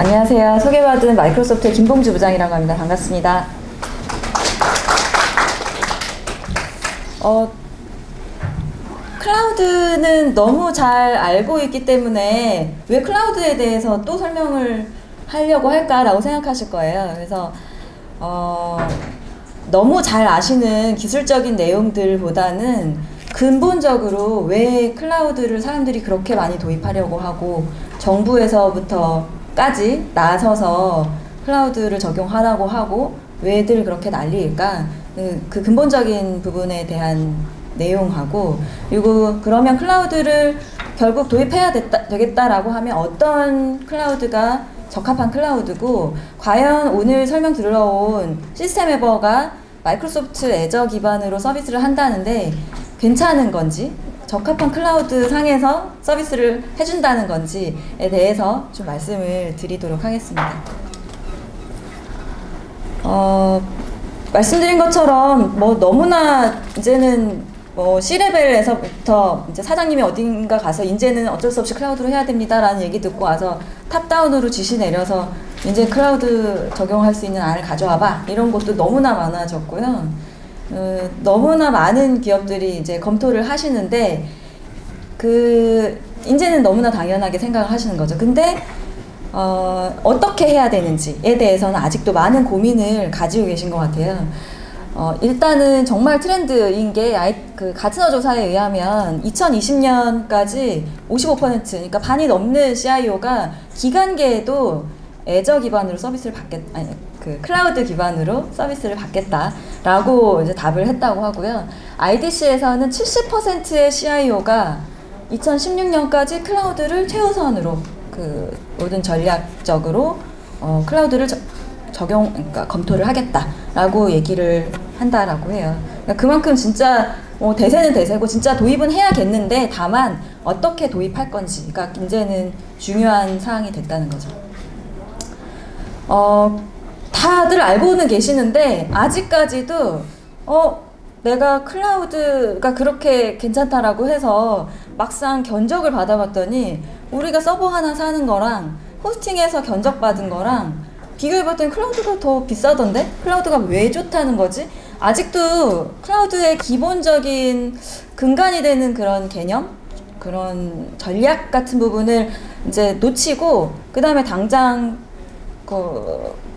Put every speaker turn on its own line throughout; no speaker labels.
안녕하세요. 소개받은 마이크로소프트의 김봉주 부장이라고 합니다. 반갑습니다. 클라우드는 너무 잘 알고 있기 때문에 왜 클라우드에 대해서 또 설명을 하려고 할까라고 생각하실 거예요. 그래서 너무 잘 아시는 기술적인 내용들보다는 근본적으로 왜 클라우드를 사람들이 그렇게 많이 도입하려고 하고 정부에서부터까지 나서서 클라우드를 적용하라고 하고 왜들 그렇게 난리일까, 그 근본적인 부분에 대한 내용하고, 그리고 그러면 클라우드를 결국 도입해야 되겠다라고 하면 어떤 클라우드가 적합한 클라우드고, 과연 오늘 설명 들어온 시스템 에버가 마이크로소프트 애저 기반으로 서비스를 한다는데 괜찮은 건지, 적합한 클라우드 상에서 서비스를 해준다는 건지에 대해서 좀 말씀을 드리도록 하겠습니다. 말씀드린 것처럼 너무나 이제는 C레벨에서부터 이제 사장님이 어딘가 가서 이제는 어쩔 수 없이 클라우드로 해야 됩니다 라는 얘기 듣고 와서 탑다운으로 지시 내려서 이제 클라우드 적용할 수 있는 안을 가져와봐, 이런 것도 너무나 많아졌고요. 너무나 많은 기업들이 이제 검토를 하시는데 이제는 너무나 당연하게 생각을 하시는 거죠. 근데 어떻게 해야 되는지에 대해서는 아직도 많은 고민을 가지고 계신 것 같아요. 일단은 정말 트렌드인 게 가트너 조사에 의하면 2020년까지 55%, 그러니까 반이 넘는 CIO가 기간계에도 애저 기반으로 서비스를 클라우드 기반으로 서비스를 받겠다라고 이제 답을 했다고 하고요. IDC에서는 70%의 CIO가 2016년까지 클라우드를 최우선으로 모든 전략적으로 클라우드를 그러니까 검토를 하겠다라고 얘기를 한다라고 해요. 그러니까 그만큼 진짜 대세는 대세고 진짜 도입은 해야겠는데, 다만 어떻게 도입할 건지가 이제는 중요한 사항이 됐다는 거죠. 다들 알고는 계시는데 아직까지도 내가 클라우드가 그렇게 괜찮다라고 해서 막상 견적을 받아봤더니 우리가 서버 하나 사는 거랑 호스팅해서 견적받은 거랑 비교해봤더니 클라우드가 더 비싸던데? 클라우드가 왜 좋다는 거지? 아직도 클라우드의 기본적인 근간이 되는 그런 개념? 그런 전략 같은 부분을 이제 놓치고, 그 다음에 당장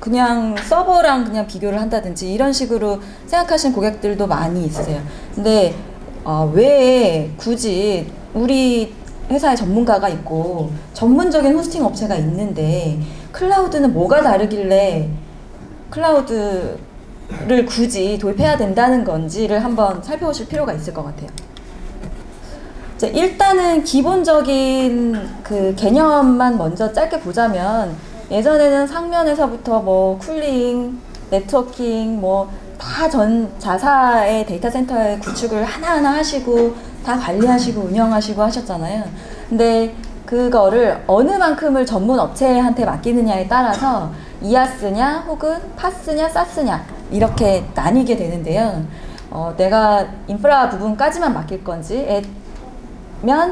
그냥 서버랑 그냥 비교를 한다든지 이런 식으로 생각하시는 고객들도 많이 있으세요. 근데 왜 굳이 우리 회사에 전문가가 있고 전문적인 호스팅 업체가 있는데 클라우드는 뭐가 다르길래 클라우드를 굳이 도입해야 된다는 건지를 한번 살펴보실 필요가 있을 것 같아요. 일단은 기본적인 개념만 먼저 짧게 보자면, 예전에는 상면에서부터 쿨링, 네트워킹, 다 전 자사의 데이터 센터의 구축을 하나하나 하시고 다 관리하시고 운영하시고 하셨잖아요. 근데 그거를 어느 만큼을 전문 업체한테 맡기느냐에 따라서 이아스냐 혹은 파스냐 사스냐 이렇게 나뉘게 되는데요. 내가 인프라 부분까지만 맡길 건지면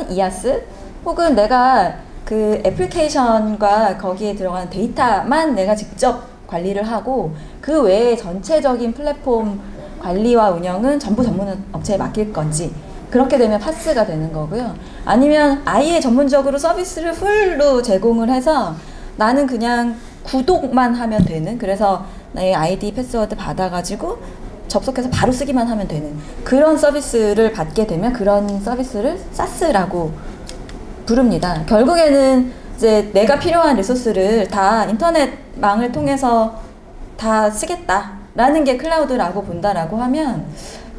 이아스, 혹은 내가 그 애플리케이션과 거기에 들어가는 데이터만 내가 직접 관리를 하고 그 외에 전체적인 플랫폼 관리와 운영은 전부 전문 업체에 맡길 건지, 그렇게 되면 파스가 되는 거고요. 아니면 아예 전문적으로 서비스를 풀로 제공을 해서 나는 그냥 구독만 하면 되는, 그래서 내 아이디 패스워드 받아가지고 접속해서 바로 쓰기만 하면 되는 그런 서비스를 받게 되면 그런 서비스를 사스라고 부릅니다. 결국에는 이제 내가 필요한 리소스를 다 인터넷망을 통해서 다 쓰겠다라는 게 클라우드라고 본다라고 하면,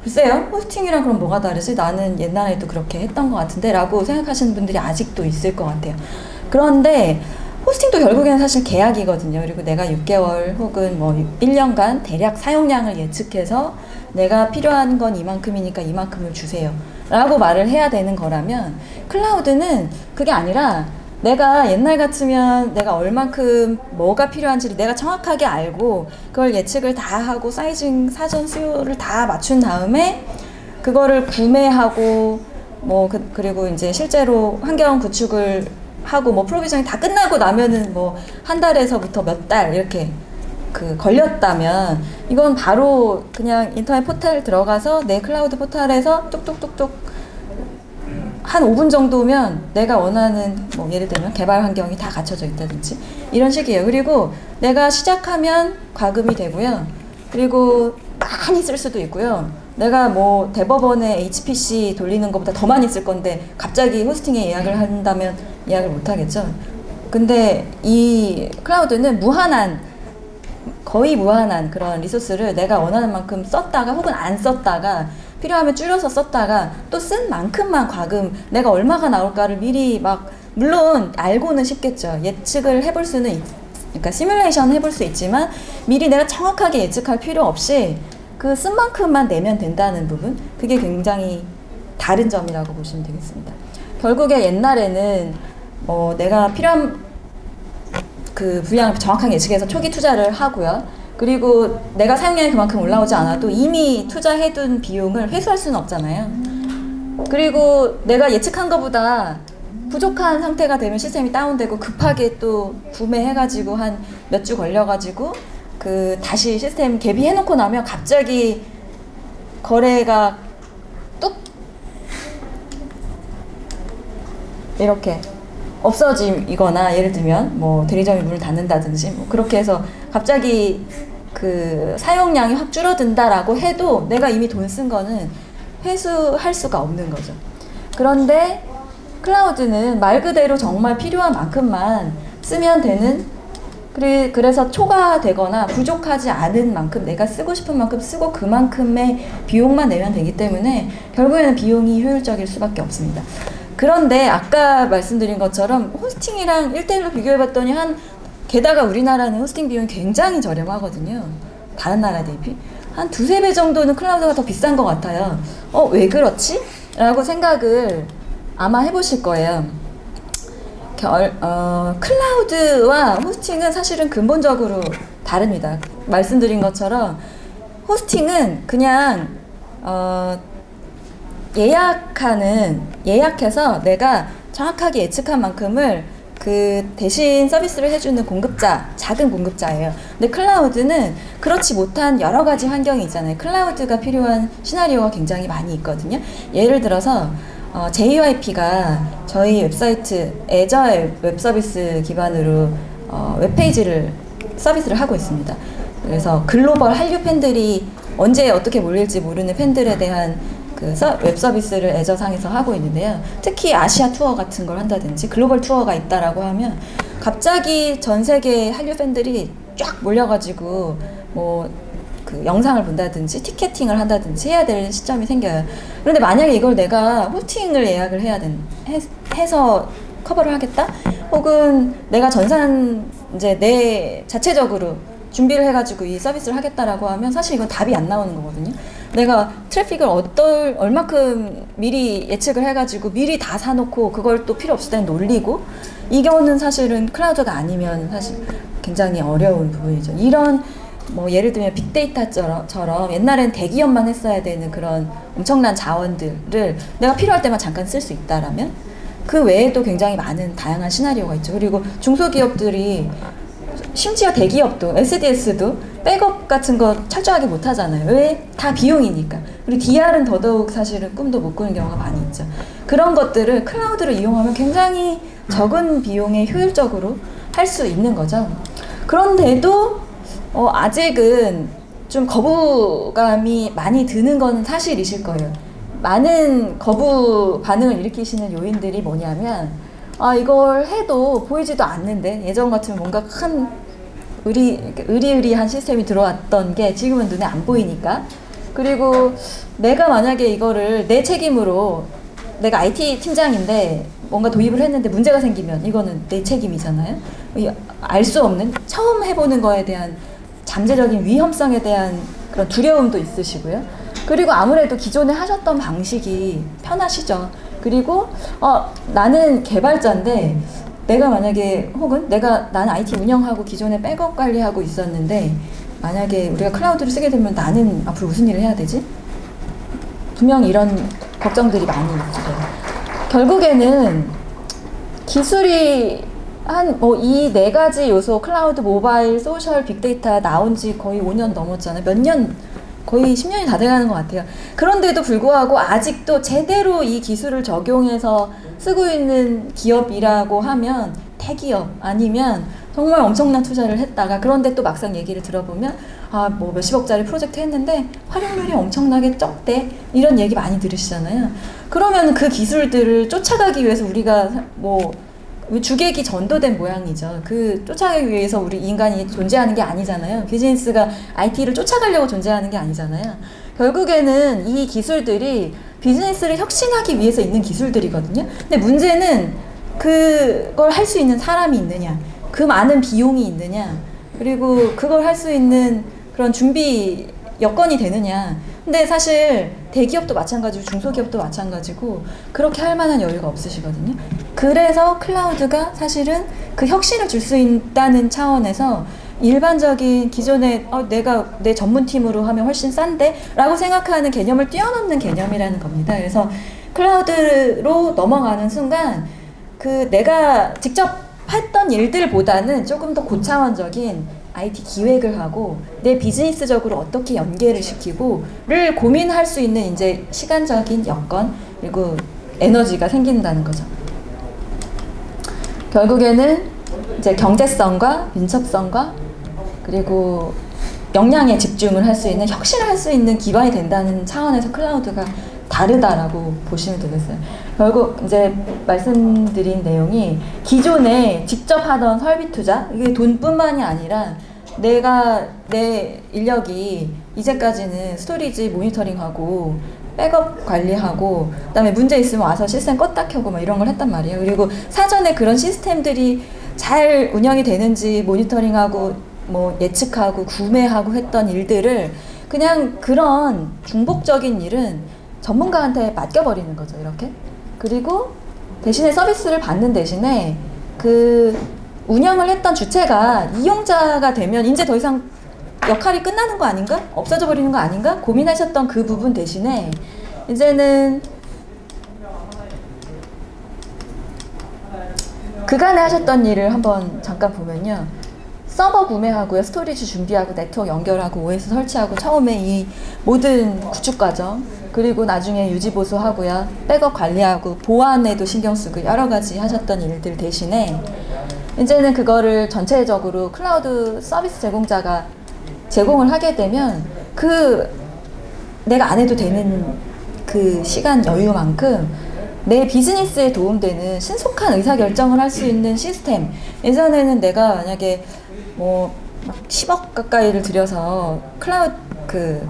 글쎄요, 호스팅이랑 그럼 뭐가 다르지? 나는 옛날에도 그렇게 했던 것 같은데 라고 생각하시는 분들이 아직도 있을 것 같아요. 그런데 호스팅도 결국에는 사실 계약이거든요. 그리고 내가 6개월 혹은 1년간 대략 사용량을 예측해서 내가 필요한 건 이만큼이니까 이만큼을 주세요 라고 말을 해야 되는 거라면, 클라우드는 그게 아니라 내가 옛날 같으면 내가 얼만큼 뭐가 필요한지를 내가 정확하게 알고 그걸 예측을 다 하고 사이징 사전 수요를 다 맞춘 다음에 그거를 구매하고 그리고 이제 실제로 환경 구축을 하고 뭐 프로비전이 다 끝나고 나면은 뭐 한 달에서부터 몇 달 이렇게 그 걸렸다면 이건 바로 그냥 인터넷 포털 들어가서 내 클라우드 포털에서 뚝뚝뚝뚝 한 5분 정도면 내가 원하는 뭐 예를 들면 개발 환경이 다 갖춰져 있다든지 이런 식이에요. 그리고 내가 시작하면 과금이 되고요. 그리고 많이 쓸 수도 있고요. 내가 뭐 대법원에 HPC 돌리는 것보다 더 많이 쓸 건데 갑자기 호스팅에 예약을 한다면 예약을 못 하겠죠. 근데 이 클라우드는 거의 무한한 그런 리소스를 내가 원하는 만큼 썼다가 혹은 안 썼다가 필요하면 줄여서 썼다가 또 쓴 만큼만 과금 내가 얼마가 나올까를 미리 막 물론 알고는 쉽겠죠. 예측을 해볼 수는 그러니까 시뮬레이션 해볼 수 있지만 미리 내가 정확하게 예측할 필요 없이 그 쓴 만큼만 내면 된다는 부분 그게 굉장히 다른 점이라고 보시면 되겠습니다. 결국에 옛날에는 내가 필요한 그 분량을 정확하게 예측해서 초기 투자를 하고요. 그리고 내가 사용량이 그만큼 올라오지 않아도 이미 투자해둔 비용을 회수할 수는 없잖아요. 그리고 내가 예측한 것보다 부족한 상태가 되면 시스템이 다운되고 급하게 또 구매해가지고 한 몇 주 걸려가지고 그 다시 시스템 개비해놓고 나면 갑자기 거래가 뚝 이렇게 없어지거나 예를 들면 뭐 대리점이 문을 닫는다든지 뭐 그렇게 해서 갑자기 그 사용량이 확 줄어든다라고 해도 내가 이미 돈 쓴 거는 회수할 수가 없는 거죠. 그런데 클라우드는 말 그대로 정말 필요한 만큼만 쓰면 되는 그래서 초과되거나 부족하지 않은 만큼 내가 쓰고 싶은 만큼 쓰고 그만큼의 비용만 내면 되기 때문에 결국에는 비용이 효율적일 수밖에 없습니다. 그런데 아까 말씀드린 것처럼 호스팅이랑 1대1로 비교해봤더니 게다가 우리나라는 호스팅 비용이 굉장히 저렴하거든요. 다른 나라 대비. 한 두세 배 정도는 클라우드가 더 비싼 것 같아요. 왜 그렇지? 라고 생각을 아마 해보실 거예요. 클라우드와 호스팅은 사실은 근본적으로 다릅니다. 말씀드린 것처럼 호스팅은 그냥 예약해서 내가 정확하게 예측한 만큼을 그 대신 서비스를 해주는 작은 공급자예요. 근데 클라우드는 그렇지 못한 여러 가지 환경이 있잖아요. 클라우드가 필요한 시나리오가 굉장히 많이 있거든요. 예를 들어서 JYP가 저희 웹사이트 애저의 웹서비스 기반으로 웹페이지를 서비스를 하고 있습니다. 그래서 글로벌 한류 팬들이 언제 어떻게 몰릴지 모르는 팬들에 대한 그 웹서비스를 애저상에서 하고 있는데요. 특히 아시아 투어 같은 걸 한다든지 글로벌 투어가 있다라고 하면 갑자기 전 세계 한류 팬들이 쫙 몰려가지고 뭐 그 영상을 본다든지 티켓팅을 한다든지 해야 될 시점이 생겨요. 그런데 만약에 이걸 내가 호스팅을 예약을 해서 커버를 하겠다? 혹은 내가 이제 내 자체적으로 준비를 해가지고 이 서비스를 하겠다라고 하면 사실 이건 답이 안 나오는 거거든요. 내가 트래픽을 얼마큼 미리 예측을 해가지고 미리 다 사놓고 그걸 또 필요 없을 때는 놀리고 이거는 사실은 클라우드가 아니면 사실 굉장히 어려운 부분이죠. 이런 뭐 예를 들면 빅데이터처럼 옛날엔 대기업만 했어야 되는 그런 엄청난 자원들을 내가 필요할 때만 잠깐 쓸 수 있다라면 그 외에도 굉장히 많은 다양한 시나리오가 있죠. 그리고 중소기업들이 심지어 대기업도 SDS도 백업 같은 거 철저하게 못 하잖아요. 왜? 다 비용이니까. 그리고 DR은 더더욱 사실은 꿈도 못 꾸는 경우가 많이 있죠. 그런 것들을 클라우드를 이용하면 굉장히 적은 비용에 효율적으로 할 수 있는 거죠. 그런데도 아직은 좀 거부감이 많이 드는 건 사실이실 거예요. 많은 거부 반응을 일으키시는 요인들이 뭐냐면 이걸 해도 보이지도 않는데 예전 같으면 뭔가 큰 의리의리한 시스템이 들어왔던 게 지금은 눈에 안 보이니까. 그리고 내가 만약에 이거를 내 책임으로 내가 IT 팀장인데 뭔가 도입을 했는데 문제가 생기면 이거는 내 책임이잖아요. 알 수 없는 처음 해보는 거에 대한 잠재적인 위험성에 대한 그런 두려움도 있으시고요. 그리고 아무래도 기존에 하셨던 방식이 편하시죠. 그리고 나는 개발자인데 내가 만약에 혹은 나는 IT 운영하고 기존에 백업 관리하고 있었는데 만약에 우리가 클라우드를 쓰게 되면 나는 앞으로 무슨 일을 해야 되지? 분명히 이런 걱정들이 많이 있어요. 결국에는 기술이 한 뭐 이 네 가지 요소 클라우드, 모바일, 소셜, 빅데이터 나온 지 거의 5년 넘었잖아요. 몇 년, 거의 10년이 다 돼가는 것 같아요. 그런데도 불구하고 아직도 제대로 이 기술을 적용해서 쓰고 있는 기업이라고 하면 대기업 아니면 정말 엄청난 투자를 했다가, 그런데 또 막상 얘기를 들어보면 아, 뭐 몇십억짜리 프로젝트 했는데 활용률이 엄청나게 적대, 이런 얘기 많이 들으시잖아요. 그러면 그 기술들을 쫓아가기 위해서 우리가 뭐 주객이 전도된 모양이죠. 그 쫓아가기 위해서 우리 인간이 존재하는 게 아니잖아요. 비즈니스가 IT를 쫓아가려고 존재하는 게 아니잖아요. 결국에는 이 기술들이 비즈니스를 혁신하기 위해서 있는 기술들이거든요. 근데 문제는 그걸 할 수 있는 사람이 있느냐, 그 많은 비용이 있느냐, 그리고 그걸 할 수 있는 그런 준비 여건이 되느냐. 근데 사실 대기업도 마찬가지고 중소기업도 마찬가지고 그렇게 할 만한 여유가 없으시거든요. 그래서 클라우드가 사실은 그 혁신을 줄 수 있다는 차원에서 일반적인 기존에 내가 내 전문팀으로 하면 훨씬 싼데? 라고 생각하는 개념을 뛰어넘는 개념이라는 겁니다. 그래서 클라우드로 넘어가는 순간 그 내가 직접 했던 일들보다는 조금 더 고차원적인 IT 기획을 하고 내 비즈니스적으로 어떻게 연계를 시키고를 고민할 수 있는 이제 시간적인 여건 그리고 에너지가 생긴다는 거죠. 결국에는 이제 경제성과 민첩성과 그리고 역량에 집중을 할 수 있는, 혁신을 할 수 있는 기반이 된다는 차원에서 클라우드가 다르다라고 보시면 되겠어요. 결국 이제 말씀드린 내용이 기존에 직접 하던 설비 투자, 이게 돈뿐만이 아니라 내가 내 인력이 이제까지는 스토리지 모니터링하고 백업 관리하고 그다음에 문제 있으면 와서 시스템 껐다 켜고 막 이런 걸 했단 말이에요. 그리고 사전에 그런 시스템들이 잘 운영이 되는지 모니터링하고 뭐 예측하고 구매하고 했던 일들을 그냥 그런 중복적인 일은 전문가한테 맡겨버리는 거죠, 이렇게. 그리고 대신에 서비스를 받는 대신에 그 운영을 했던 주체가 이용자가 되면 이제 더 이상 역할이 끝나는 거 아닌가? 없어져 버리는 거 아닌가? 고민하셨던 그 부분 대신에 이제는 그간에 하셨던 일을 한번 잠깐 보면요. 서버 구매하고요, 스토리지 준비하고, 네트워크 연결하고, OS 설치하고, 처음에 이 모든 구축 과정, 그리고 나중에 유지 보수하고요, 백업 관리하고, 보안에도 신경 쓰고 여러 가지 하셨던 일들 대신에 이제는 그거를 전체적으로 클라우드 서비스 제공자가 제공을 하게 되면 그 내가 안 해도 되는 그 시간 여유만큼 내 비즈니스에 도움되는 신속한 의사결정을 할 수 있는 시스템. 예전에는 내가 만약에 뭐 10억 가까이를 들여서 클라우드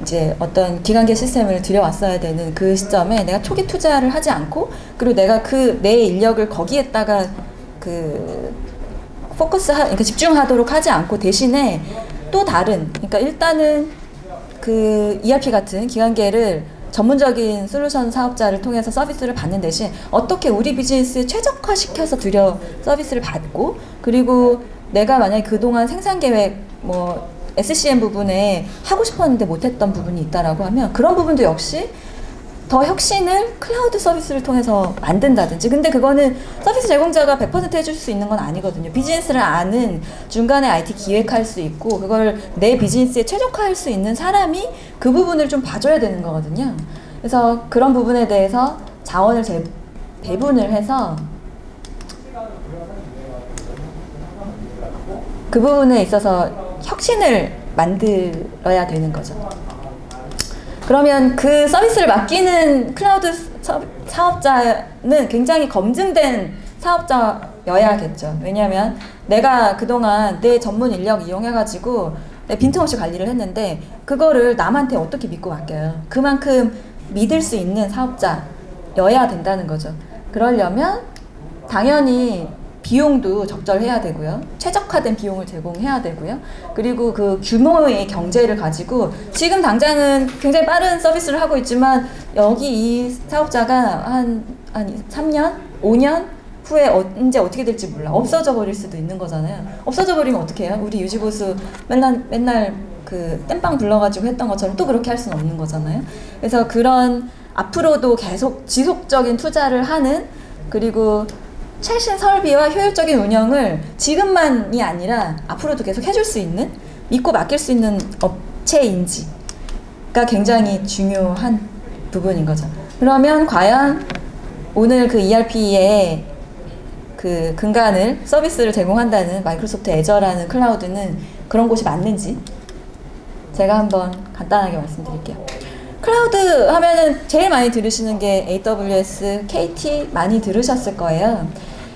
이제 어떤 기간계 시스템을 들여왔어야 되는 그 시점에 내가 초기 투자를 하지 않고, 그리고 내가 내 인력을 거기에다가 그러니까 집중하도록 하지 않고 대신에 또 다른, 그러니까 일단은 그 ERP 같은 기간계를 전문적인 솔루션 사업자를 통해서 서비스를 받는 대신 어떻게 우리 비즈니스에 최적화시켜서 서비스를 받고, 그리고 내가 만약에 그동안 생산 계획 뭐 SCM 부분에 하고 싶었는데 못했던 부분이 있다라고 하면 그런 부분도 역시 더 혁신을 클라우드 서비스를 통해서 만든다든지. 근데 그거는 서비스 제공자가 100% 해줄 수 있는 건 아니거든요. 비즈니스를 아는 중간에 IT 기획할 수 있고 그걸 내 비즈니스에 최적화할 수 있는 사람이 그 부분을 좀 봐줘야 되는 거거든요. 그래서 그런 부분에 대해서 자원을 배분을 해서 그 부분에 있어서 혁신을 만들어야 되는 거죠. 그러면 그 서비스를 맡기는 클라우드 사업자는 굉장히 검증된 사업자여야겠죠. 왜냐하면 내가 그동안 내 전문 인력 이용해가지고 빈틈없이 관리를 했는데 그거를 남한테 어떻게 믿고 맡겨요. 그만큼 믿을 수 있는 사업자여야 된다는 거죠. 그러려면 당연히 비용도 적절해야 되고요. 최적화된 비용을 제공해야 되고요. 그리고 그 규모의 경제를 가지고 지금 당장은 굉장히 빠른 서비스를 하고 있지만 여기 이 사업자가 한 3년? 5년 후에 언제 어떻게 될지 몰라. 없어져 버릴 수도 있는 거잖아요. 없어져 버리면 어떻게 해요? 우리 유지보수 맨날 그 땜빵 불러가지고 했던 것처럼 또 그렇게 할 수는 없는 거잖아요. 그래서 그런 앞으로도 계속 지속적인 투자를 하는, 그리고 최신 설비와 효율적인 운영을 지금만이 아니라 앞으로도 계속 해줄 수 있는, 믿고 맡길 수 있는 업체인지가 굉장히 중요한 부분인 거죠. 그러면 과연 오늘 그 ERP에 그 근간을 서비스를 제공한다는 마이크로소프트 애저라는 클라우드는 그런 곳이 맞는지 제가 한번 간단하게 말씀드릴게요. 클라우드 하면은 제일 많이 들으시는 게 AWS, KT 많이 들으셨을 거예요.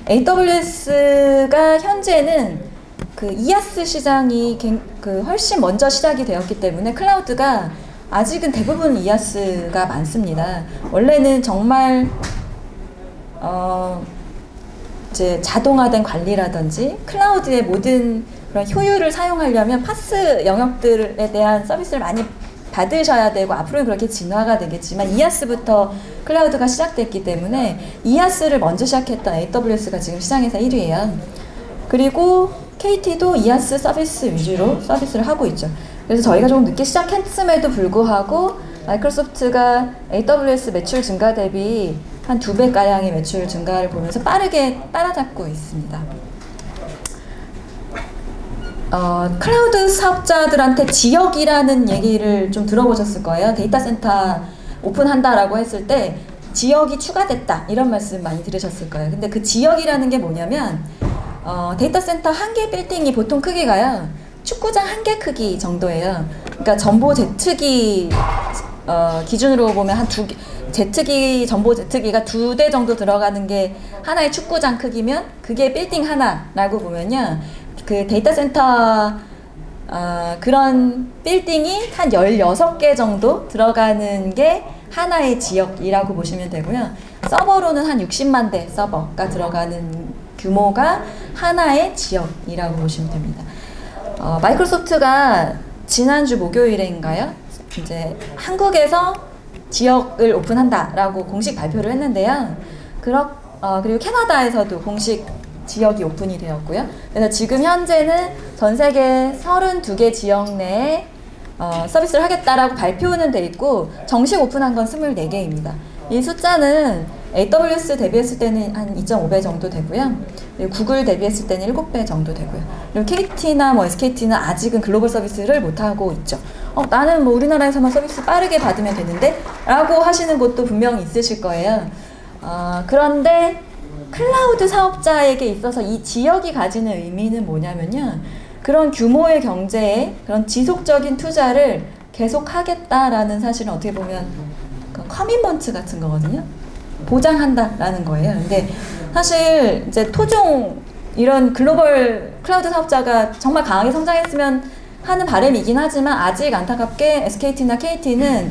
AWS가 현재는 그 이아스 시장이 그 훨씬 먼저 시작이 되었기 때문에 클라우드가 아직은 대부분 이아스가 많습니다. 원래는 정말 이제 자동화된 관리라든지 클라우드의 모든 그런 효율을 사용하려면 파스 영역들에 대한 서비스를 많이 받으셔야 되고 앞으로는 그렇게 진화가 되겠지만 이아스부터 클라우드가 시작됐기 때문에 이아스를 먼저 시작했던 AWS가 지금 시장에서 1위예요. 그리고 KT도 이아스 서비스 위주로 서비스를 하고 있죠. 그래서 저희가 조금 늦게 시작했음에도 불구하고 마이크로소프트가 AWS 매출 증가 대비 한 2배가량의 매출 증가를 보면서 빠르게 따라잡고 있습니다. 클라우드 사업자들한테 지역이라는 얘기를 좀 들어보셨을 거예요. 데이터 센터 오픈한다라고 했을 때 지역이 추가됐다 이런 말씀 많이 들으셨을 거예요. 근데 그 지역이라는 게 뭐냐면 데이터 센터 한 개 빌딩이 보통 크기가요. 축구장 한 개 크기 정도예요. 그러니까 전보 제트기 기준으로 보면 한 2개 제트기, 전보 제트기가 2대 정도 들어가는 게 하나의 축구장 크기면 그게 빌딩 하나라고 보면요. 그 데이터 센터 그런 빌딩이 한 16개 정도 들어가는 게 하나의 지역이라고 보시면 되고요. 서버로는 한 60만 대 서버가 들어가는 규모가 하나의 지역이라고 보시면 됩니다. 마이크로소프트가 지난주 목요일인가요? 이제 한국에서 지역을 오픈한다라고 공식 발표를 했는데요. 그리고 캐나다에서도 공식 지역이 오픈이 되었고요. 그래서 지금 현재는 전 세계 32개 지역 내에 서비스를 하겠다라고 발표는 돼 있고 정식 오픈한 건 24개입니다. 이 숫자는 AWS 대비했을 때는 한 2.5배 정도 되고요. 그리고 구글 대비했을 때는 7배 정도 되고요. 그리고 KT나 뭐 SKT는 아직은 글로벌 서비스를 못하고 있죠. 나는 뭐 우리나라에서만 서비스 빠르게 받으면 되는데? 라고 하시는 곳도 분명히 있으실 거예요. 그런데 클라우드 사업자에게 있어서 이 지역이 가지는 의미는 뭐냐면요. 그런 규모의 경제에 그런 지속적인 투자를 계속하겠다라는 사실은 어떻게 보면 커미먼트 같은 거거든요. 보장한다라는 거예요. 근데 사실 이제 토종 이런 글로벌 클라우드 사업자가 정말 강하게 성장했으면 하는 바람이긴 하지만 아직 안타깝게 SKT나 KT는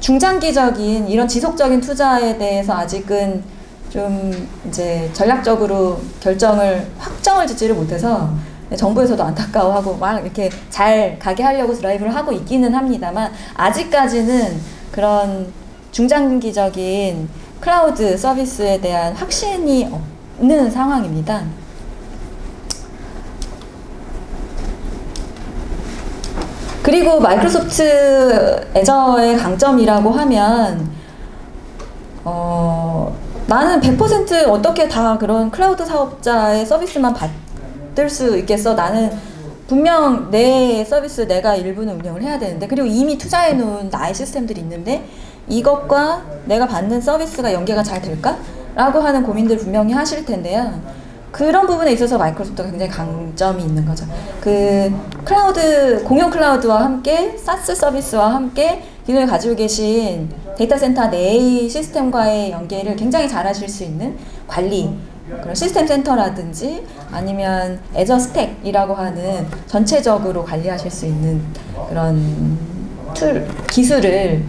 중장기적인 이런 지속적인 투자에 대해서 아직은 좀 이제 전략적으로 확정을 짓지를 못해서 정부에서도 안타까워하고 막 이렇게 잘 가게 하려고 드라이브를 하고 있기는 합니다만 아직까지는 그런 중장기적인 클라우드 서비스에 대한 확신이 없는 상황입니다. 그리고 마이크로소프트 애저의 강점이라고 하면 나는 100% 어떻게 다 그런 클라우드 사업자의 서비스만 받을 수 있겠어? 나는 분명 내 서비스 내가 일부는 운영을 해야 되는데 그리고 이미 투자해 놓은 나의 시스템들이 있는데 이것과 내가 받는 서비스가 연계가 잘 될까? 라고 하는 고민들 분명히 하실 텐데요. 그런 부분에 있어서 마이크로소프트가 굉장히 강점이 있는 거죠. 그 클라우드, 공용 클라우드와 함께 사스 서비스와 함께 기존에 가지고 계신 데이터 센터 내의 시스템과의 연계를 굉장히 잘 하실 수 있는 관리, 그런 시스템 센터라든지 아니면 애저 스택이라고 하는 전체적으로 관리하실 수 있는 그런 기술을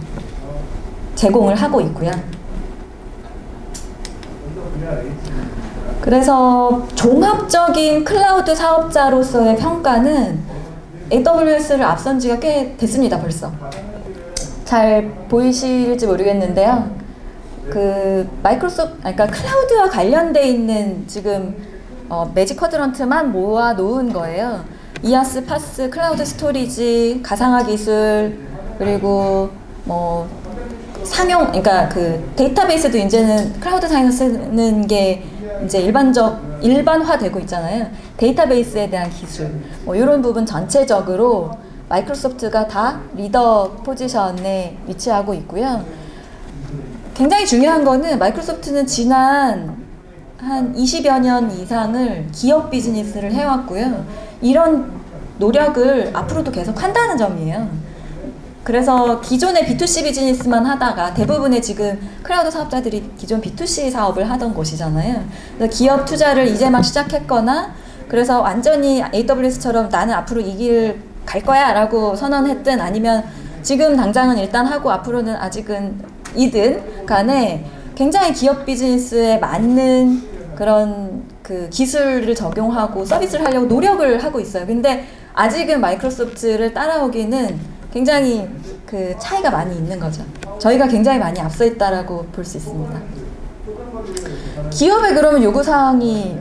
제공을 하고 있고요. 그래서 종합적인 클라우드 사업자로서의 평가는 AWS를 앞선 지가 꽤 됐습니다, 벌써. 잘 보이실지 모르겠는데요. 그러니까 클라우드와 관련돼 있는 지금 매직 쿼드런트만 모아 놓은 거예요. 이아스, 파스, 클라우드 스토리지, 가상화 기술, 그리고 뭐 상용, 그러니까 그 데이터베이스도 이제는 클라우드 상에서 쓰는 게 이제 일반화되고 있잖아요. 데이터베이스에 대한 기술, 뭐 이런 부분 전체적으로 마이크로소프트가 다 리더 포지션에 위치하고 있고요. 굉장히 중요한 거는 마이크로소프트는 지난 한 20여 년 이상을 기업 비즈니스를 해왔고요. 이런 노력을 앞으로도 계속 한다는 점이에요. 그래서 기존의 B2C 비즈니스만 하다가 대부분의 지금 클라우드 사업자들이 기존 B2C 사업을 하던 곳이잖아요. 그래서 기업 투자를 이제 막 시작했거나 그래서 완전히 AWS처럼 나는 앞으로 이 길 갈 거야 라고 선언했든 아니면 지금 당장은 일단 하고 앞으로는 아직은 이든 간에 굉장히 기업 비즈니스에 맞는 그런 그 기술을 적용하고 서비스를 하려고 노력을 하고 있어요. 근데 아직은 마이크로소프트를 따라오기는 굉장히 그 차이가 많이 있는 거죠. 저희가 굉장히 많이 앞서 있다라고 볼 수 있습니다. 기업의 그러면 요구사항이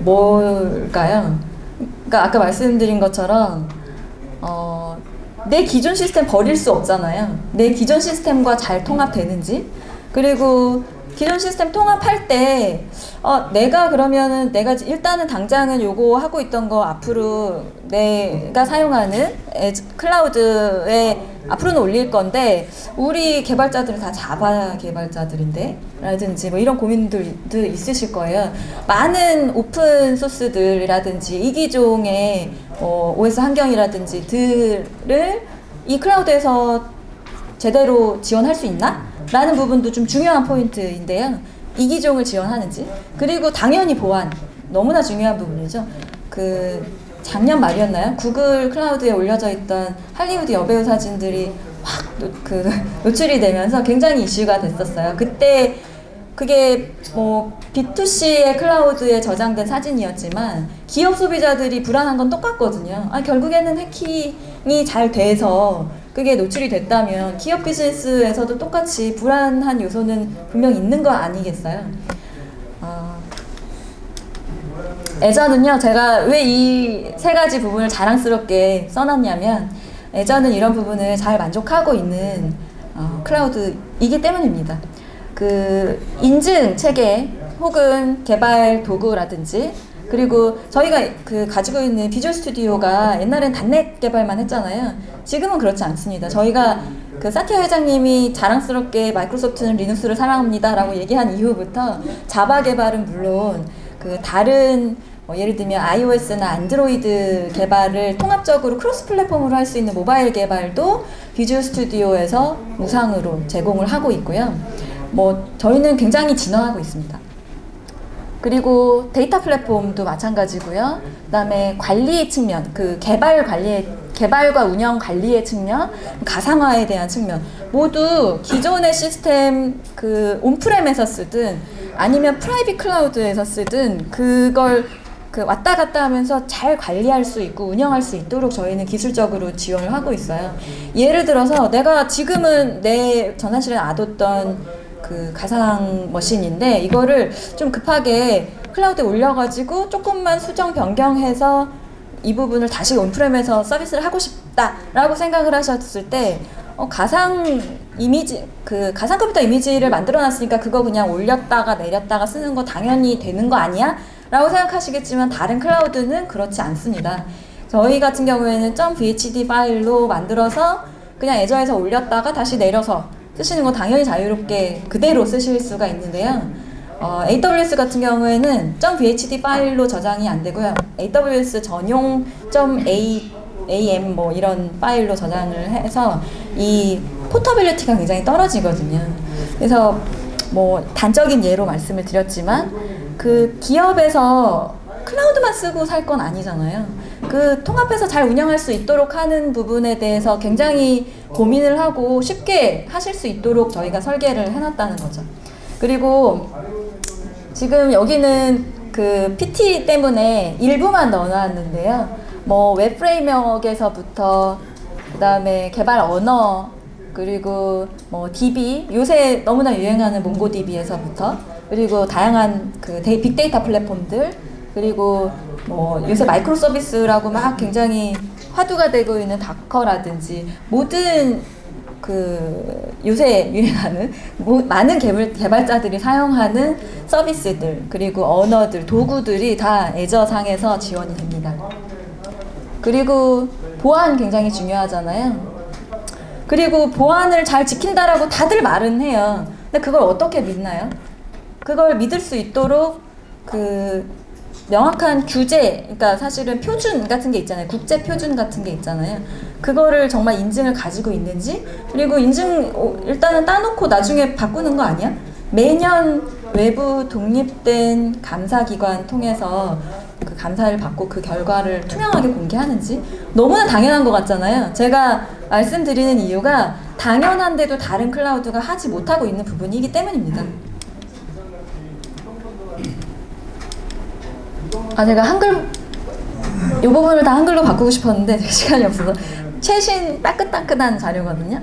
뭘까요? 그러니까 아까 말씀드린 것처럼 내 기존 시스템 버릴 수 없잖아요. 내 기존 시스템과 잘 통합되는지, 그리고 기존 시스템 통합할 때 내가 그러면은 내가 일단은 당장은 요거 하고 있던 거 앞으로 내가 사용하는 클라우드에 앞으로는 올릴 건데 우리 개발자들은 다 자바 개발자들인데 라든지 뭐 이런 고민들도 있으실 거예요. 많은 오픈 소스들이라든지 이기종의 OS 환경이라든지 들을 이 클라우드에서 제대로 지원할 수 있나? 라는 부분도 좀 중요한 포인트인데요. 이기종을 지원하는지, 그리고 당연히 보안, 너무나 중요한 부분이죠. 그 작년 말이었나요? 구글 클라우드에 올려져 있던 할리우드 여배우 사진들이 확 노출이 되면서 굉장히 이슈가 됐었어요. 그때 그게 뭐 B2C의 클라우드에 저장된 사진이었지만 기업 소비자들이 불안한 건 똑같거든요. 결국에는 해킹이 잘 돼서 그게 노출이 됐다면 기업 비즈니스에서도 똑같이 불안한 요소는 분명 있는 거 아니겠어요? 애저는요, 제가 왜 이 세 가지 부분을 자랑스럽게 써놨냐면 애저는 이런 부분을 잘 만족하고 있는 클라우드이기 때문입니다. 그 인증 체계 혹은 개발 도구라든지, 그리고 저희가 그 가지고 있는 비주얼 스튜디오가 옛날엔 단넷 개발만 했잖아요. 지금은 그렇지 않습니다. 저희가 그 사티아 회장님이 자랑스럽게 마이크로소프트는 리눅스를 사랑합니다 라고 얘기한 이후부터 자바 개발은 물론 그 다른 예를 들면 iOS나 안드로이드 개발을 통합적으로 크로스 플랫폼으로 할 수 있는 모바일 개발도 비주얼 스튜디오에서 무상으로 제공을 하고 있고요. 저희는 굉장히 진화하고 있습니다. 그리고 데이터 플랫폼도 마찬가지고요. 그다음에 관리 측면, 그 개발과 운영 관리의 측면, 가상화에 대한 측면 모두 기존의 시스템 그 온프렘에서 쓰든 아니면 프라이빗 클라우드에서 쓰든 그걸 그 왔다 갔다 하면서 잘 관리할 수 있고 운영할 수 있도록 저희는 기술적으로 지원을 하고 있어요. 예를 들어서 내가 지금은 내 전화실에 놔뒀던 그 가상 머신인데 이거를 좀 급하게 클라우드에 올려가지고 조금만 수정 변경해서 이 부분을 다시 온프렘에서 서비스를 하고 싶다라고 생각을 하셨을 때 가상 이미지, 그 가상 컴퓨터 이미지를 만들어놨으니까 그거 그냥 올렸다가 내렸다가 쓰는 거 당연히 되는 거 아니야? 라고 생각하시겠지만 다른 클라우드는 그렇지 않습니다. 저희 같은 경우에는 .vhd 파일로 만들어서 그냥 애저에서 올렸다가 다시 내려서 쓰시는 거 당연히 자유롭게 그대로 쓰실 수가 있는데요. AWS 같은 경우에는 .vhd 파일로 저장이 안 되고요. AWS 전용 .am 뭐 이런 파일로 저장을 해서 이 포터빌리티가 굉장히 떨어지거든요. 그래서 뭐 단적인 예로 말씀을 드렸지만 그 기업에서 클라우드만 쓰고 살 건 아니잖아요. 그 통합해서 잘 운영할 수 있도록 하는 부분에 대해서 굉장히 고민을 하고 쉽게 하실 수 있도록 저희가 설계를 해놨다는 거죠. 그리고 지금 여기는 그 PT 때문에 일부만 넣어놨는데요. 뭐 웹 프레임워크에서부터 그다음에 개발 언어, 그리고 뭐 DB, 요새 너무나 유행하는 몽고DB에서부터, 그리고 다양한 그 빅데이터 플랫폼들, 그리고 뭐 요새 마이크로 서비스라고 막 굉장히 화두가 되고 있는 다커라든지 모든 요새 유행하는 많은 개발자들이 사용하는 서비스들, 그리고 언어들, 도구들이 다 애저상에서 지원이 됩니다. 그리고 보안 굉장히 중요하잖아요. 그리고 보안을 잘 지킨다라고 다들 말은 해요. 근데 그걸 어떻게 믿나요? 그걸 믿을 수 있도록 명확한 규제, 그러니까 사실은 표준 같은 게 있잖아요. 국제 표준 같은 게 있잖아요. 그거를 정말 인증을 가지고 있는지, 그리고 일단은 따놓고 나중에 바꾸는 거 아니야? 매년 외부 독립된 감사기관 통해서 그 감사를 받고 그 결과를 투명하게 공개하는지 너무나 당연한 것 같잖아요. 제가 말씀드리는 이유가 당연한데도 다른 클라우드가 하지 못하고 있는 부분이기 때문입니다. 제가 이 부분을 다 한글로 바꾸고 싶었는데 시간이 없어서 최신 따끈따끈한 자료거든요.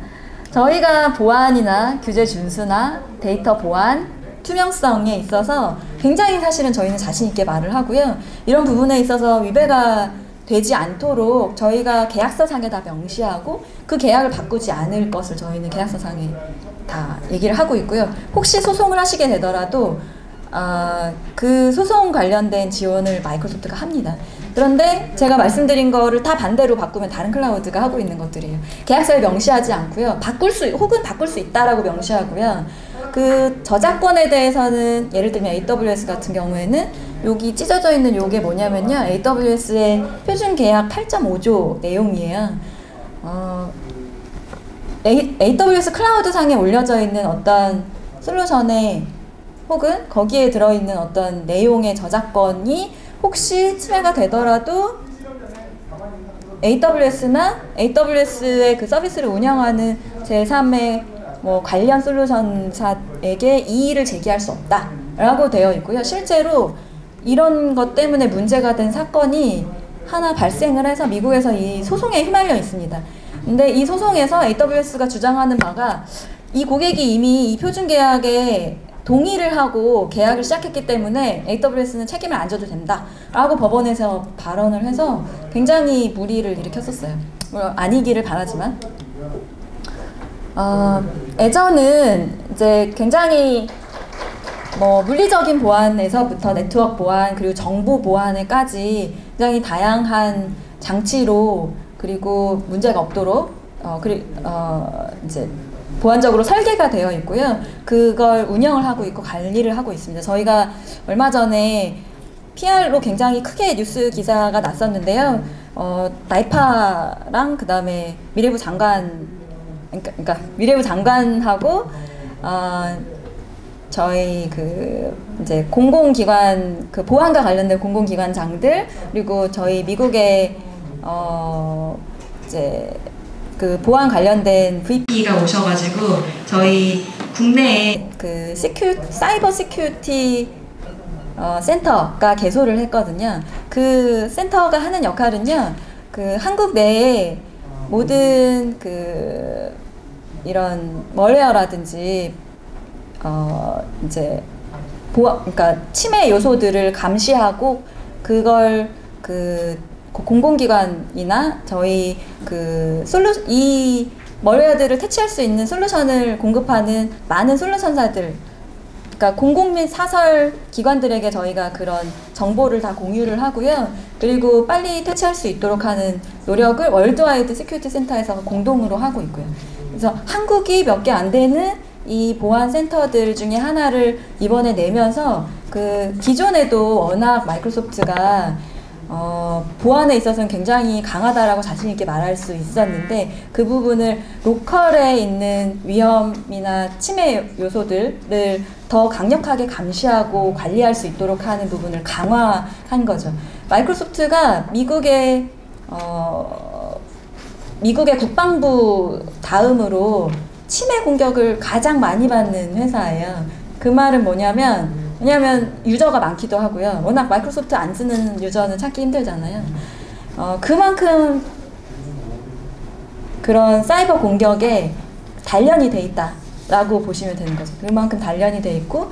저희가 보안이나 규제 준수나 데이터 보안, 투명성에 있어서 굉장히 사실은 저희는 자신 있게 말을 하고요. 이런 부분에 있어서 위배가 되지 않도록 저희가 계약서상에 다 명시하고 그 계약을 바꾸지 않을 것을 저희는 계약서상에 다 얘기를 하고 있고요. 혹시 소송을 하시게 되더라도 그 소송 관련된 지원을 마이크로소프트가 합니다. 그런데 제가 말씀드린 거를 다 반대로 바꾸면 다른 클라우드가 하고 있는 것들이에요. 계약서에 명시하지 않고요. 바꿀 수 있다라고 명시하고요. 그 저작권에 대해서는 예를 들면 AWS 같은 경우에는 여기 찢어져 있는 요게 뭐냐면요. AWS의 표준 계약 8.5조 내용이에요. AWS 클라우드 상에 올려져 있는 어떤 솔루션에 혹은 거기에 들어있는 어떤 내용의 저작권이 혹시 침해가 되더라도 AWS나 AWS의 그 서비스를 운영하는 제3의 관련 솔루션사에게 이의를 제기할 수 없다라고 되어 있고요. 실제로 이런 것 때문에 문제가 된 사건이 하나 발생을 해서 미국에서 이 소송에 휘말려 있습니다. 근데 이 소송에서 AWS가 주장하는 바가 이 고객이 이미 이 표준 계약에 동의를 하고 계약을 시작했기 때문에 AWS는 책임을 안 져도 된다 라고 법원에서 발언을 해서 굉장히 물의를 일으켰었어요. 물론 아니기를 바라지만 애저는 이제 굉장히 물리적인 보안에서부터 네트워크 보안 그리고 정보 보안에까지 굉장히 다양한 장치로 그리고 문제가 없도록 이제 보안적으로 설계가 되어 있고요. 그걸 운영을 하고 있고 관리를 하고 있습니다. 저희가 얼마 전에 PR로 굉장히 크게 뉴스 기사가 났었는데요. 나이파랑 그 다음에 미래부 장관, 그러니까 미래부 장관하고 저희 이제 공공기관 보안과 관련된 공공기관장들 그리고 저희 미국의 이제 보안 관련된 VP가 오셔가지고 저희 국내에 사이버 시큐리티 센터가 개소를 했거든요. 그 센터가 하는 역할은요, 한국 내에 모든 이런 멀웨어라든지 이제 그러니까 침해 요소들을 감시하고 그걸 공공기관이나 저희 이 멀웨어들을 퇴치할 수 있는 솔루션을 공급하는 많은 솔루션사들, 그러니까 공공 및 사설 기관들에게 저희가 그런 정보를 다 공유를 하고요. 그리고 빨리 퇴치할 수 있도록 하는 노력을 월드와이드 시큐리티 센터에서 공동으로 하고 있고요. 그래서 한국이 몇 개 안 되는 이 보안 센터들 중에 하나를 이번에 내면서 기존에도 워낙 마이크로소프트가 보안에 있어서는 굉장히 강하다라고 자신 있게 말할 수 있었는데 그 부분을 로컬에 있는 위험이나 침해 요소들을 더 강력하게 감시하고 관리할 수 있도록 하는 부분을 강화한 거죠. 마이크로소프트가 미국의 국방부 다음으로 침해 공격을 가장 많이 받는 회사예요. 그 말은 왜냐면 유저가 많기도 하고요. 워낙 마이크로소프트 안 쓰는 유저는 찾기 힘들잖아요. 그만큼 그런 사이버 공격에 단련이 돼 있다라고 보시면 되는 거죠. 그만큼 단련이 돼 있고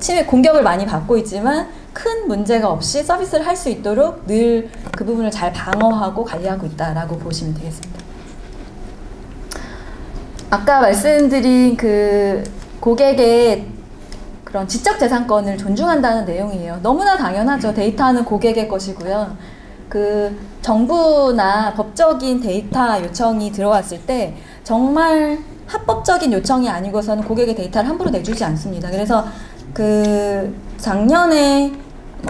침해 공격을 많이 받고 있지만 큰 문제가 없이 서비스를 할 수 있도록 늘 그 부분을 잘 방어하고 관리하고 있다라고 보시면 되겠습니다. 아까 말씀드린 그 고객의 그런 지적재산권을 존중한다는 내용이에요. 너무나 당연하죠. 데이터는 고객의 것이고요. 그 정부나 법적인 데이터 요청이 들어왔을 때 정말 합법적인 요청이 아니고서는 고객의 데이터를 함부로 내주지 않습니다. 그래서 그 작년에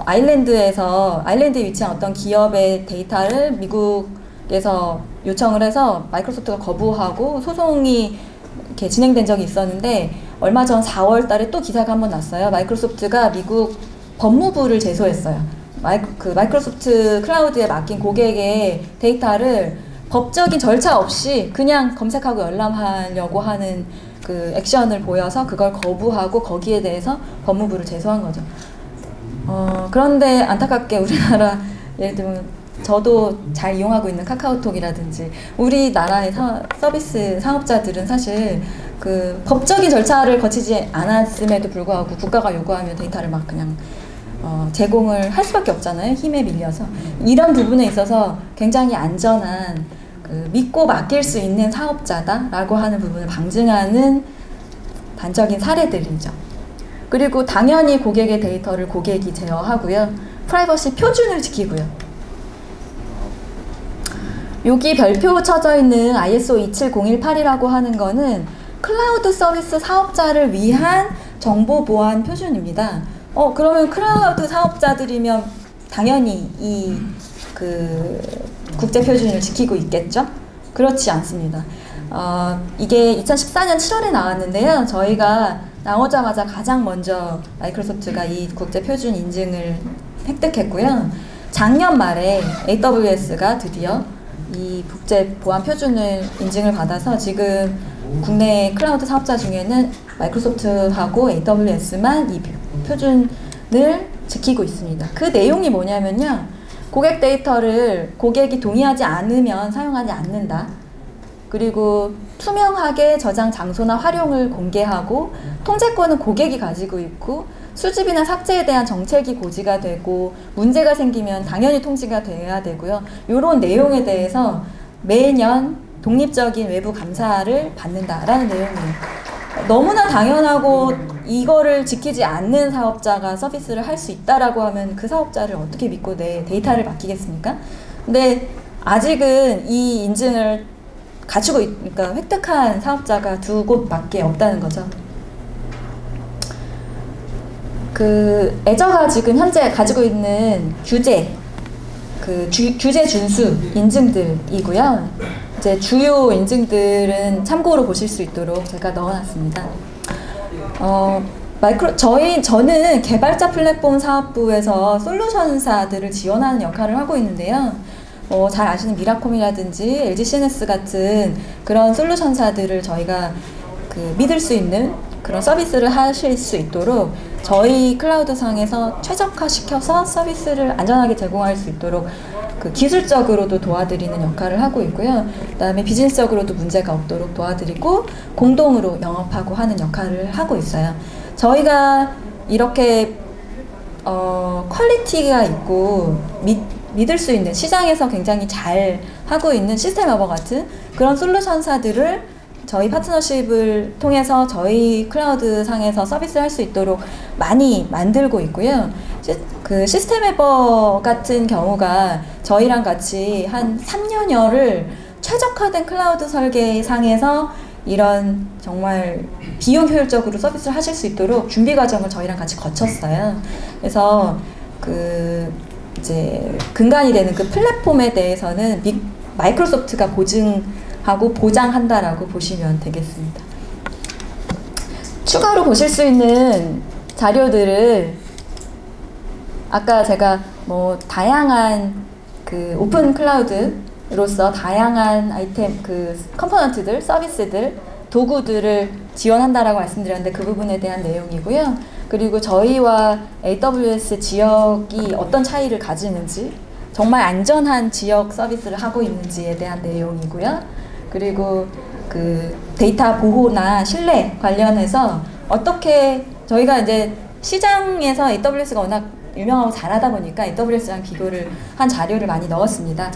아일랜드에 위치한 어떤 기업의 데이터를 미국에서 요청을 해서 마이크로소프트가 거부하고 소송이 이렇게 진행된 적이 있었는데, 얼마 전 4월 달에 또 기사가 한번 났어요. 마이크로소프트가 미국 법무부를 제소했어요. 마이크로소프트 클라우드에 맡긴 고객의 데이터를 법적인 절차 없이 그냥 검색하고 열람하려고 하는 그 액션을 보여서 그걸 거부하고 거기에 대해서 법무부를 제소한 거죠. 그런데 안타깝게 우리나라, 예를 들면 저도 잘 이용하고 있는 카카오톡이라든지 우리나라의 서비스 사업자들은 사실 그 법적인 절차를 거치지 않았음에도 불구하고 국가가 요구하면 데이터를 막 그냥 제공을 할 수밖에 없잖아요. 힘에 밀려서. 이런 부분에 있어서 굉장히 안전한, 그 믿고 맡길 수 있는 사업자다라고 하는 부분을 방증하는 단적인 사례들이죠. 그리고 당연히 고객의 데이터를 고객이 제어하고요. 프라이버시 표준을 지키고요. 여기 별표 쳐져 있는 ISO 27018이라고 하는 거는 클라우드 서비스 사업자를 위한 정보 보안 표준입니다. 그러면 클라우드 사업자들이면 당연히 이 그 국제 표준을 지키고 있겠죠? 그렇지 않습니다. 이게 2014년 7월에 나왔는데요. 저희가 나오자마자 가장 먼저 마이크로소프트가 이 국제 표준 인증을 획득했고요. 작년 말에 AWS가 드디어 이 국제 보안 표준을 인증을 받아서 지금 국내 클라우드 사업자 중에는 마이크로소프트하고 AWS만 이 표준을 지키고 있습니다. 그 내용이 뭐냐면요. 고객 데이터를 고객이 동의하지 않으면 사용하지 않는다. 그리고 투명하게 저장 장소나 활용을 공개하고 통제권은 고객이 가지고 있고 수집이나 삭제에 대한 정책이 고지가 되고 문제가 생기면 당연히 통지가 돼야 되고요. 이런 내용에 대해서 매년 독립적인 외부 감사를 받는다라는 내용이에요. 너무나 당연하고 이거를 지키지 않는 사업자가 서비스를 할 수 있다라고 하면 그 사업자를 어떻게 믿고 내 데이터를 맡기겠습니까? 근데 아직은 이 인증을 가지고 그러니까 획득한 사업자가 2곳밖에 없다는 거죠. 그 애저가 지금 현재 가지고 있는 규제, 규제 준수 인증들이고요. 이제 주요 인증들은 참고로 보실 수 있도록 제가 넣어놨습니다. 저는 개발자 플랫폼 사업부에서 솔루션사들을 지원하는 역할을 하고 있는데요. 잘 아시는 미라콤이라든지 LG CNS 같은 그런 솔루션사들을 저희가 믿을 수 있는 그런 서비스를 하실 수 있도록 저희 클라우드 상에서 최적화시켜서 서비스를 안전하게 제공할 수 있도록 기술적으로도 도와드리는 역할을 하고 있고요. 그 다음에 비즈니스적으로도 문제가 없도록 도와드리고 공동으로 영업하고 하는 역할을 하고 있어요. 저희가 이렇게 퀄리티가 있고 믿을 수 있는, 시장에서 굉장히 잘 하고 있는 시스템허버 같은 그런 솔루션사들을 저희 파트너십을 통해서 저희 클라우드 상에서 서비스를 할 수 있도록 많이 만들고 있고요. 그 시스템허버 같은 경우가 저희랑 같이 한 3년여를 최적화된 클라우드 설계 상에서 이런 정말 비용 효율적으로 서비스를 하실 수 있도록 준비 과정을 저희랑 같이 거쳤어요. 그래서 이제 근간이 되는 그 플랫폼에 대해서는 마이크로소프트가 보증하고 보장한다라고 보시면 되겠습니다. 추가로 보실 수 있는 자료들을 아까 제가 다양한 오픈 클라우드로서 다양한 아이템, 컴포넌트들, 서비스들, 도구들을 지원한다라고 말씀드렸는데 그 부분에 대한 내용이고요. 그리고 저희와 AWS 지역이 어떤 차이를 가지는지, 정말 안전한 지역 서비스를 하고 있는지에 대한 내용이고요. 그리고 데이터 보호나 신뢰 관련해서 어떻게 저희가 이제 시장에서 AWS가 워낙 유명하고 잘하다 보니까 AWS랑 비교를 한 자료를 많이 넣었습니다.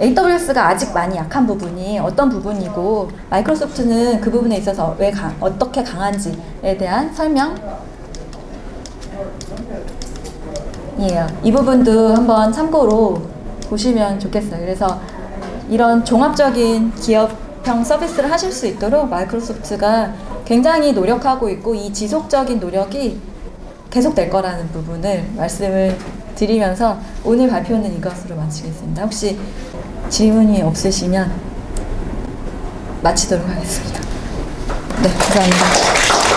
AWS가 아직 많이 약한 부분이 어떤 부분이고 마이크로소프트는 그 부분에 있어서 어떻게 강한지에 대한 설명 이에요. 이 부분도 한번 참고로 보시면 좋겠어요. 그래서 이런 종합적인 기업형 서비스를 하실 수 있도록 마이크로소프트가 굉장히 노력하고 있고 이 지속적인 노력이 계속될 거라는 부분을 말씀을 드리면서 오늘 발표는 이것으로 마치겠습니다. 혹시 질문이 없으시면 마치도록 하겠습니다. 네, 감사합니다.